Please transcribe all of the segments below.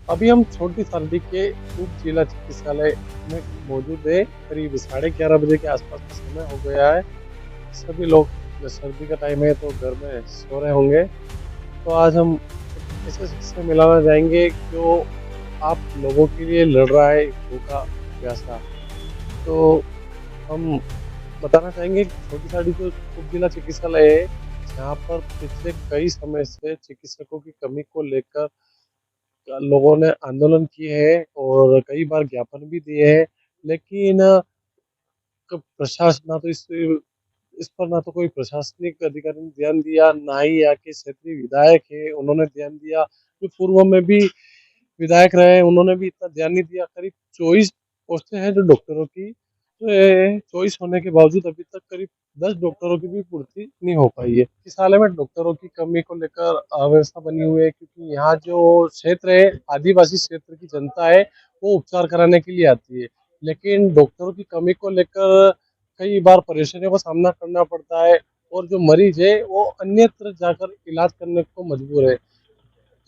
अभी हम छोटी सर्दी के उप जिला चिकित्सालय में मौजूद है। करीब 11:30 बजे के आसपास का समय हो गया है। सभी लोग, जो सर्दी का टाइम है तो घर में सो रहे होंगे। तो आज हम एक ऐसे शख्स से मिलाना जाएंगे जो आप लोगों के लिए लड़ रहा है भूखा प्यासा। तो हम बताना चाहेंगे कि छोटी साड़ी जो उप जिला चिकित्सालय है, जहाँ पर पिछले कई समय से चिकित्सकों की कमी को लेकर लोगों ने आंदोलन किए हैं और कई बार ज्ञापन भी दिए हैं। लेकिन प्रशासन ना तो इस पर ना तो कोई प्रशासनिक अधिकारी ने ध्यान दिया, ना ही यहाँ के क्षेत्रीय विधायक है उन्होंने ध्यान दिया। जो पूर्व में भी विधायक रहे उन्होंने भी इतना ध्यान नहीं दिया। करीब 24 पोस्टें हैं जो डॉक्टरों की, तो 24 होने के बावजूद अभी तक करीब 10 डॉक्टरों की भी पूर्ति नहीं हो पाई है। इस हाल में डॉक्टरों की कमी को लेकर अव्यवस्था बनी हुई है, क्योंकि यहाँ जो क्षेत्र है, आदिवासी क्षेत्र की जनता है, वो उपचार कराने के लिए आती है। लेकिन डॉक्टरों की कमी को लेकर कई बार परेशानियों का सामना करना पड़ता है और जो मरीज है वो अन्यत्र जाकर इलाज करने को मजबूर है।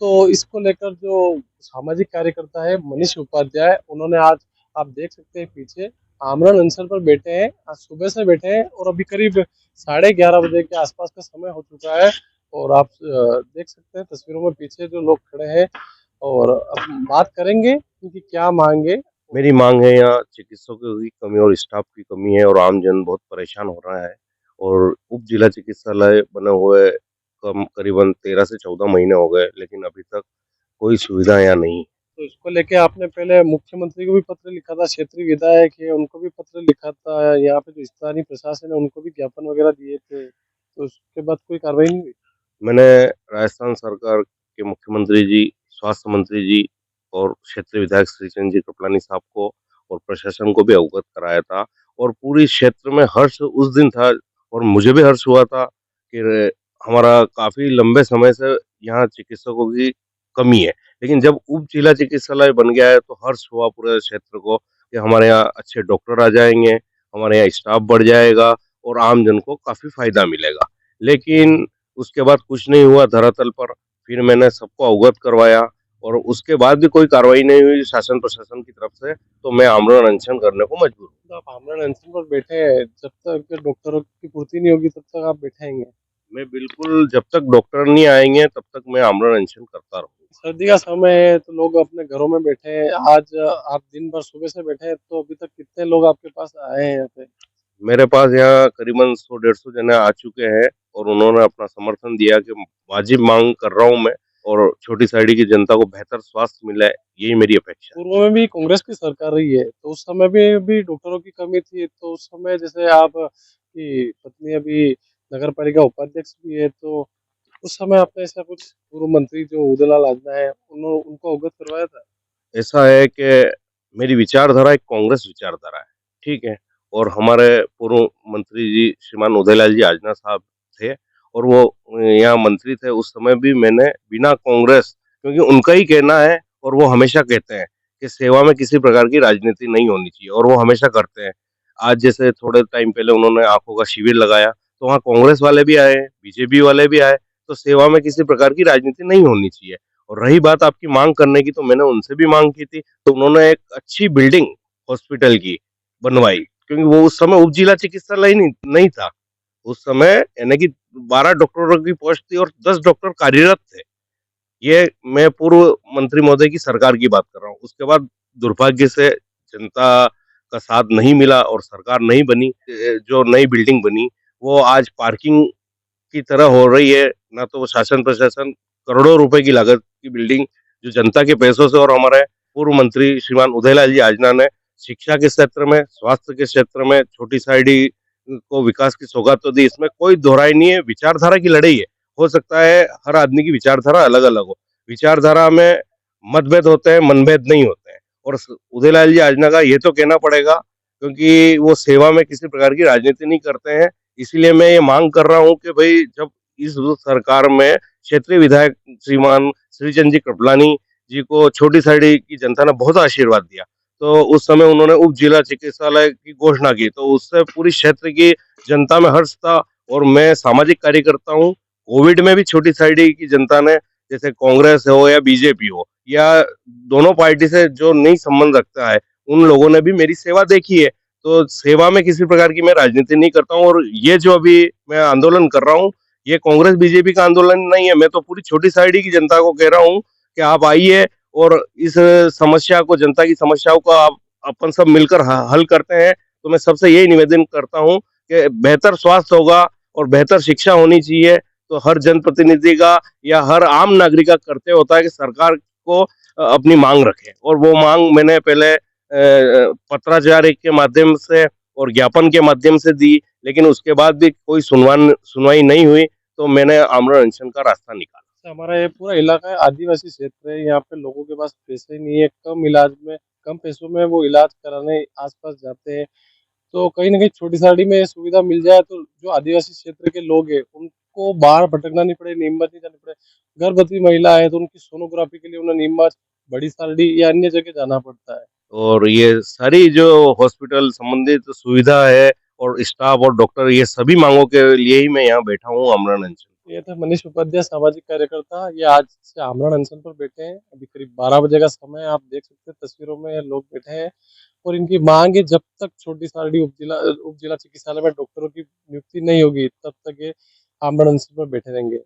तो इसको लेकर जो सामाजिक कार्यकर्ता है मनीष उपाध्याय, उन्होंने आज, आप देख सकते हैं पीछे, आमरण अनशन पर बैठे हैं। आज सुबह से बैठे हैं और अभी करीब 11:30 बजे के आसपास का समय हो चुका है। और आप देख सकते हैं तस्वीरों में पीछे जो लोग खड़े हैं। और अब बात करेंगे उनकी क्या मांगे। मेरी मांग है, यहाँ चिकित्सकों की कमी और स्टाफ की कमी है और आम जन बहुत परेशान हो रहा है। और उप जिला चिकित्सालय बने हुए कम करीबन 13 से 14 महीने हो गए, लेकिन अभी तक कोई सुविधा यहाँ नहीं। तो इसको लेके आपने पहले मुख्यमंत्री को भी पत्र लिखा था, क्षेत्रीय विधायक है उनको भी पत्र लिखा था, यहाँ पे जो स्थानीय प्रशासन है उनको भी ज्ञापन वगैरह दिए थे, तो उसके बाद कोई कार्रवाई नहीं हुई? मैंने राजस्थान सरकार के मुख्यमंत्री जी, स्वास्थ्य मंत्री जी और क्षेत्रीय विधायक श्री चंद्र जी कृपलानी साहब को और प्रशासन को भी अवगत कराया था। और पूरी क्षेत्र में हर्ष उस दिन था और मुझे भी हर्ष हुआ था कि हमारा काफी लंबे समय से यहाँ चिकित्सकों की कमी है। लेकिन जब उप जिला चिकित्सालय बन गया है तो हर्ष हुआ पूरे क्षेत्र को कि हमारे यहाँ अच्छे डॉक्टर आ जाएंगे, हमारे यहाँ स्टाफ बढ़ जाएगा और आम जन को काफी फायदा मिलेगा। लेकिन उसके बाद कुछ नहीं हुआ धरातल पर। फिर मैंने सबको अवगत करवाया और उसके बाद भी कोई कार्रवाई नहीं हुई शासन प्रशासन की तरफ से, तो मैं आमरण अनशन करने को मजबूर हूँ। तो आप आमरण अनशन पर बैठे हैं, जब तक डॉक्टरों की पूर्ति नहीं होगी तब तक आप बैठेंगे? मैं बिल्कुल, जब तक डॉक्टर नहीं आएंगे तब तक मैं आमरण अनशन करता रहूंगा। सर्दी का समय है तो लोग अपने घरों में बैठे हैं। आज आप दिन भर सुबह से बैठे हैं, तो अभी तक कितने लोग आपके पास आए हैं यहाँ पे? मेरे पास यहाँ करीबन 100-150 जने आ चुके हैं और उन्होंने अपना समर्थन दिया कि वाजिब मांग कर रहा हूँ मैं और छोटी साइडी की जनता को बेहतर स्वास्थ्य मिले, यही मेरी अपेक्षा है। पूर्व में भी कांग्रेस की सरकार रही है, तो उस समय भी डॉक्टरों की कमी थी। तो उस समय जैसे आप की पत्नी अभी नगर पालिका उपाध्यक्ष भी है, तो उस समय आपने ऐसा कुछ पूर्व मंत्री जो उदयलाल आजना है उनको अवगत करवाया था? ऐसा है कि मेरी विचारधारा एक कांग्रेस विचारधारा है, ठीक है? और हमारे पूर्व मंत्री जी श्रीमान उदयलाल जी आजना साहब थे और वो यहाँ मंत्री थे उस समय भी। मैंने बिना कांग्रेस, क्योंकि उनका ही कहना है और वो हमेशा कहते हैं कि सेवा में किसी प्रकार की राजनीति नहीं होनी चाहिए और वो हमेशा करते हैं। आज जैसे थोड़े टाइम पहले उन्होंने आँखों का शिविर लगाया, तो वहाँ कांग्रेस वाले भी आए, बीजेपी वाले भी आए, तो सेवा में किसी प्रकार की राजनीति नहीं होनी चाहिए। और रही बात आपकी मांग करने की, तो मैंने उनसे भी मांग की थी, तो उन्होंने एक अच्छी बिल्डिंग हॉस्पिटल की बनवाई, क्योंकि वो उस समय उप जिला चिकित्सालय नहीं था। उस समय यानी कि 12 डॉक्टरों की पोस्ट थी और 10 डॉक्टर कार्यरत थे। ये मैं पूर्व मंत्री महोदय की सरकार की बात कर रहा हूँ। उसके बाद दुर्भाग्य से जनता का साथ नहीं मिला और सरकार नहीं बनी। जो नई बिल्डिंग बनी वो आज पार्किंग की तरह हो रही है। ना तो वो शासन प्रशासन, करोड़ों रुपए की लागत की बिल्डिंग जो जनता के पैसों से और हमारे पूर्व मंत्री श्रीमान उदयलाल जी आजना ने शिक्षा के क्षेत्र में, स्वास्थ्य के क्षेत्र में छोटी साइडी को विकास की सौगात तो दी, इसमें कोई दोहराई नहीं है। विचारधारा की लड़ाई है। हो सकता है हर आदमी की विचारधारा अलग अलग हो, विचारधारा में मतभेद होते हैं, मनभेद नहीं होते हैं। और उदयलाल जी आजना का ये तो कहना पड़ेगा, क्योंकि वो सेवा में किसी प्रकार की राजनीति नहीं करते हैं। इसीलिए मैं ये मांग कर रहा हूँ कि भाई, जब इस सरकार में क्षेत्रीय विधायक श्रीमान श्रीचंद जी कृपलानी जी को छोटी साइडी की जनता ने बहुत आशीर्वाद दिया, तो उस समय उन्होंने उप जिला चिकित्सालय की घोषणा की, तो उससे पूरी क्षेत्र की जनता में हर्ष था। और मैं सामाजिक कार्यकर्ता हूँ। कोविड में भी छोटी साइडी की जनता ने जैसे कांग्रेस हो या बीजेपी हो या दोनों पार्टी से जो नहीं संबंध रखता है, उन लोगों ने भी मेरी सेवा देखी है। तो सेवा में किसी प्रकार की मैं राजनीति नहीं करता हूँ और ये जो अभी मैं आंदोलन कर रहा हूँ, ये कांग्रेस बीजेपी का आंदोलन नहीं है। मैं तो पूरी छोटी साइड की जनता को कह रहा हूँ कि आप आइए और इस समस्या को, जनता की समस्याओं को आप अपन सब मिलकर हल करते हैं। तो मैं सबसे यही निवेदन करता हूँ कि बेहतर स्वास्थ्य होगा और बेहतर शिक्षा होनी चाहिए। तो हर जनप्रतिनिधि का या हर आम नागरिक का कर्तव्य होता है कि सरकार को अपनी मांग रखे, और वो मांग मैंने पहले पत्राचार के माध्यम से और ज्ञापन के माध्यम से दी, लेकिन उसके बाद भी कोई सुनवाई नहीं हुई। तो मैंने आमरण अनशन का रास्ता निकाला। हमारा ये पूरा इलाका है, आदिवासी क्षेत्र है। यहाँ पे लोगों के पास पैसे ही नहीं है, कम पैसों में वो इलाज कराने आसपास जाते हैं। तो कहीं ना कहीं छोटी साड़ी में ये सुविधा मिल जाए तो जो आदिवासी क्षेत्र के लोग हैं उनको बाहर भटकना नहीं पड़े, नीमच नहीं जानी पड़े। गर्भवती महिला है तो उनकी सोनोग्राफी के लिए उन्हें नीमच, बड़ी साड़ी या अन्य जगह जाना पड़ता है। और ये सारी जो हॉस्पिटल संबंधित सुविधा है और स्टाफ और डॉक्टर, ये सभी मांगों के लिए ही मैं यहाँ बैठा हूँ आमरण अनशन। ये थे मनीष उपाध्याय, सामाजिक कार्यकर्ता। ये आज से आमरण अनशन पर बैठे हैं। अभी करीब 12 बजे का समय है, आप देख सकते हैं तस्वीरों में ये लोग बैठे हैं। और इनकी मांग है, जब तक छोटी सारडी उप जिला चिकित्सालय में डॉक्टरों की नियुक्ति नहीं होगी तब तक ये आमरण अनशन पर बैठे रहेंगे।